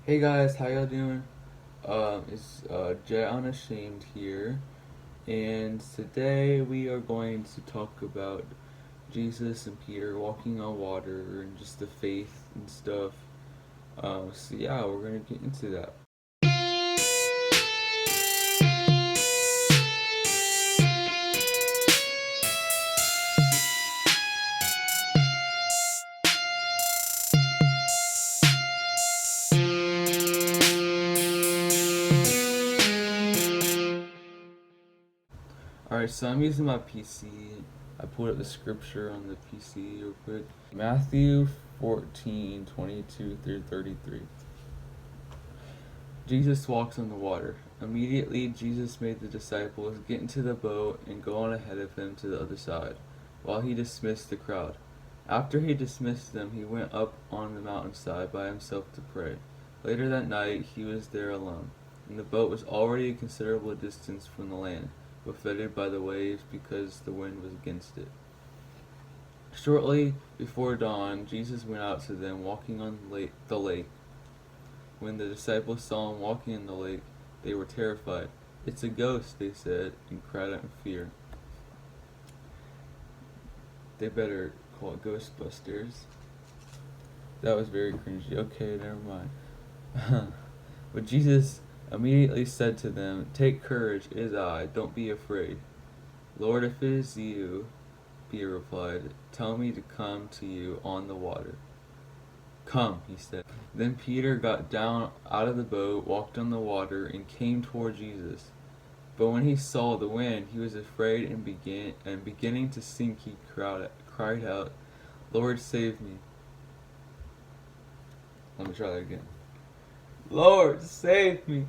Hey guys, how y'all doing? It's Jet Unashamed here, and today we are going to talk about Jesus and Peter walking on water and just the faith and stuff. So yeah, we're gonna get into that. Alright, so I'm using my PC. I pulled up the scripture on the PC real quick. Matthew 14:22 through 33. Jesus walks on the water. Immediately, Jesus made the disciples get into the boat and go on ahead of him to the other side, while he dismissed the crowd. After he dismissed them, he went up on the mountainside by himself to pray. Later that night, he was there alone, and the boat was already a considerable distance from the land, buffeted by the waves because the wind was against it. Shortly before dawn, Jesus went out to them walking on the lake. When the disciples saw him walking in the lake, they were terrified. "It's a ghost," they said, and cried out in fear. They better call it Ghostbusters. That was very cringy. Okay, never mind. But Jesus immediately said to them, "Take courage, it is I, don't be afraid." "Lord, if it is you," Peter replied, "tell me to come to you on the water." "Come," he said. Then Peter got down out of the boat, walked on the water, and came toward Jesus. But when he saw the wind, he was afraid and beginning to sink, he cried out, "Lord, save me." Let me try that again. "Lord, save me."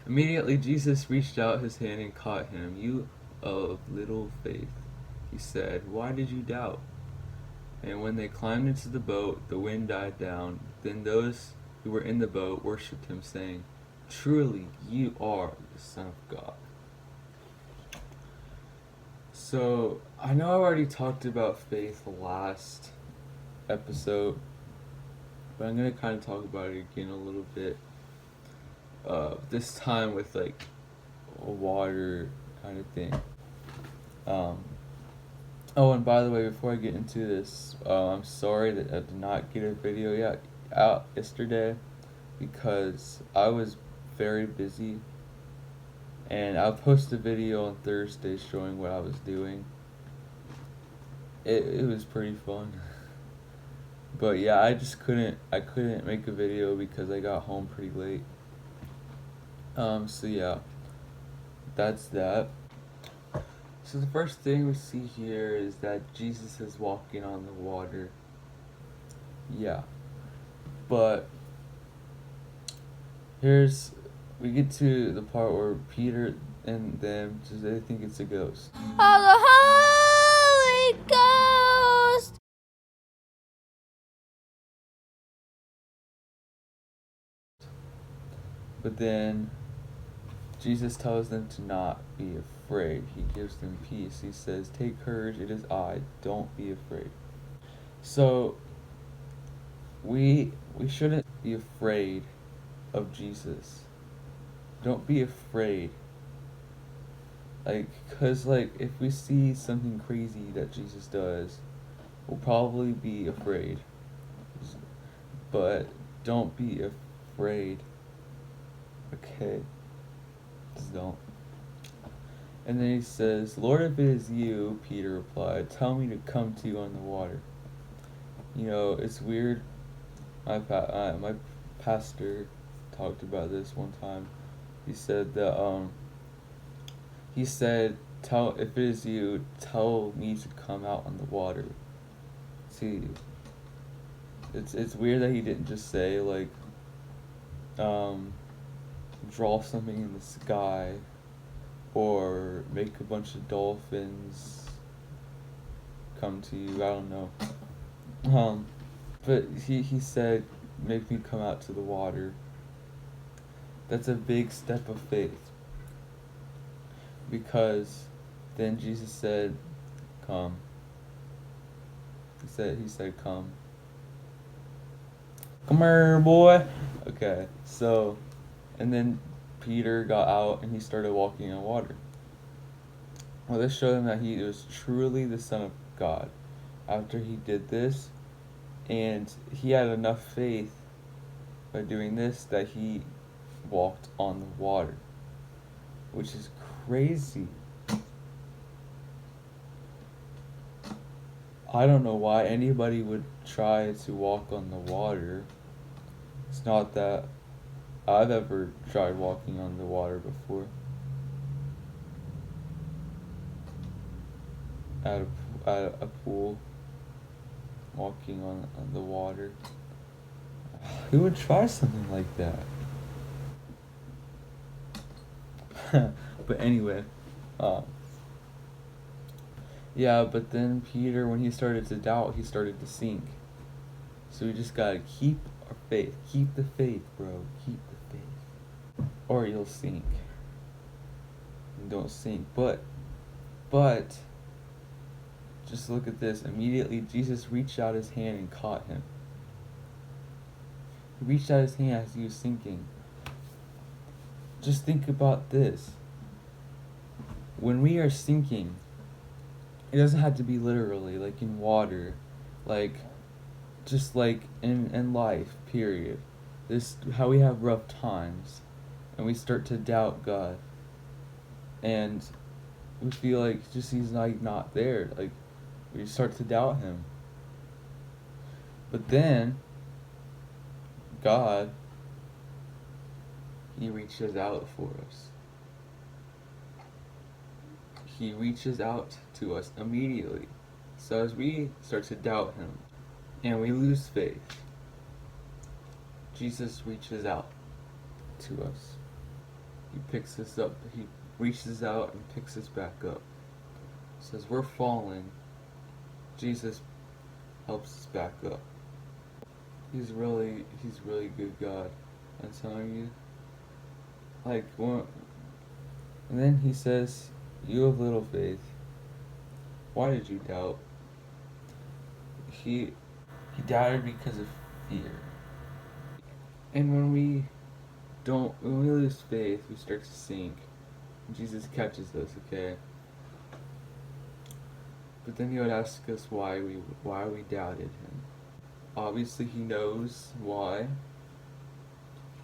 Immediately Jesus reached out his hand and caught him. "You of little faith," he said, "why did you doubt?" And when they climbed into the boat, the wind died down. Then those who were in the boat worshipped him, saying, "Truly, you are the Son of God." So, I know I already talked about faith last episode, but I'm going to kind of talk about it again a little bit. This time with like a water kind of thing. Um, oh, and by the way, before I get into this, I'm sorry that I did not get a video yet out yesterday because I was very busy, and I'll post a video on Thursday showing what I was doing. It was pretty fun. But yeah, I couldn't make a video because I got home pretty late. So yeah, that's that. So the first thing we see here is that Jesus is walking on the water. Yeah. But here's we get to the part where Peter and them they think it's a ghost. Of the Holy Ghost. But then Jesus tells them to not be afraid. He gives them peace. He says, "Take courage, it is I, don't be afraid." So we shouldn't be afraid of Jesus. Don't be afraid. Cause if we see something crazy that Jesus does, we'll probably be afraid. But don't be afraid. Okay? Just don't. And then he says, "Lord, if it is you," Peter replied, "tell me to come to you on the water." You know, it's weird. My pastor talked about this one time. He said that he said, "Tell if it is you, tell me to come out on the water." See, it's weird that he didn't just say um, draw something in the sky, or make a bunch of dolphins come to you. I don't know. But he said, "Make me come out to the water." That's a big step of faith. Because then Jesus said, "Come." He said, "Come." Come here, boy. Okay, so, and then Peter got out and he started walking on water. Well, this showed him that he was truly the Son of God. After he did this, and he had enough faith by doing this that he walked on the water, which is crazy. I don't know why anybody would try to walk on the water. It's not that I've ever tried walking on the water before. At a pool, walking on the water. Who would try something like that? But anyway, yeah, but then Peter, when he started to doubt, he started to sink. So we just gotta keep our faith. Keep the faith, bro. Keep the faith. Or you'll sink. And don't sink. But, just look at this. Immediately, Jesus reached out his hand and caught him. He reached out his hand as he was sinking. Just think about this. When we are sinking, it doesn't have to be literally, like in water, like just like in life, period. This how we have rough times and we start to doubt God. And we feel like just he's not there. Like we start to doubt him. But then God, he reaches out for us. He reaches out to us immediately. So as we start to doubt him and we lose faith, Jesus reaches out to us. He picks us up. He reaches out and picks us back up. So as we're falling, Jesus helps us back up. He's really good God. I'm telling you. Like, and then he says, "You have little faith. Why did you doubt?" He doubted because of fear. And when we lose faith, we start to sink. Jesus catches us, okay? But then he would ask us why we doubted him. Obviously he knows why.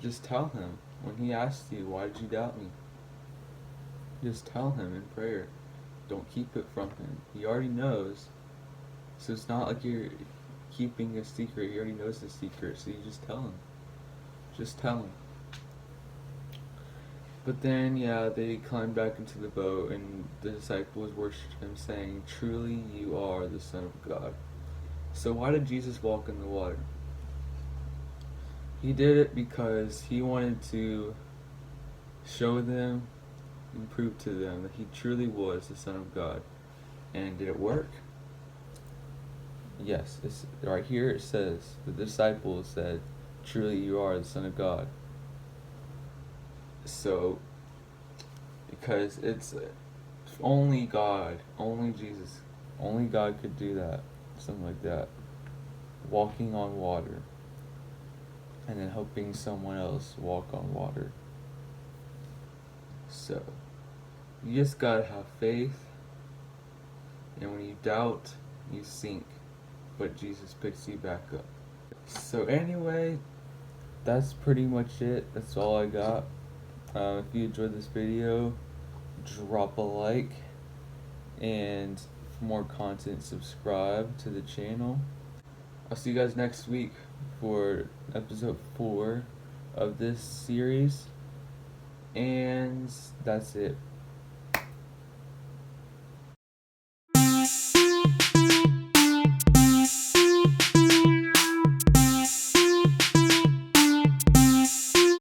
Just tell him. When he asks you, "Why did you doubt me?" Just tell him in prayer. Don't keep it from him. He already knows. So it's not like you're keeping a secret. He already knows the secret. So you just tell him. Just tell him. But then, yeah, they climbed back into the boat, and the disciples worshipped him, saying, "Truly you are the Son of God." So why did Jesus walk in the water? He did it because he wanted to show them and prove to them that he truly was the Son of God. And did it work? Yes, it's right here. It says the disciples said, "Truly you are the Son of God." So, because it's only God, only Jesus, only God could do that, something like that, walking on water, and then helping someone else walk on water. So, you just gotta have faith, and when you doubt, you sink, but Jesus picks you back up. So anyway, that's pretty much it. That's all I got. If you enjoyed this video, drop a like, and for more content, subscribe to the channel. I'll see you guys next week for episode 4 of this series, and that's it.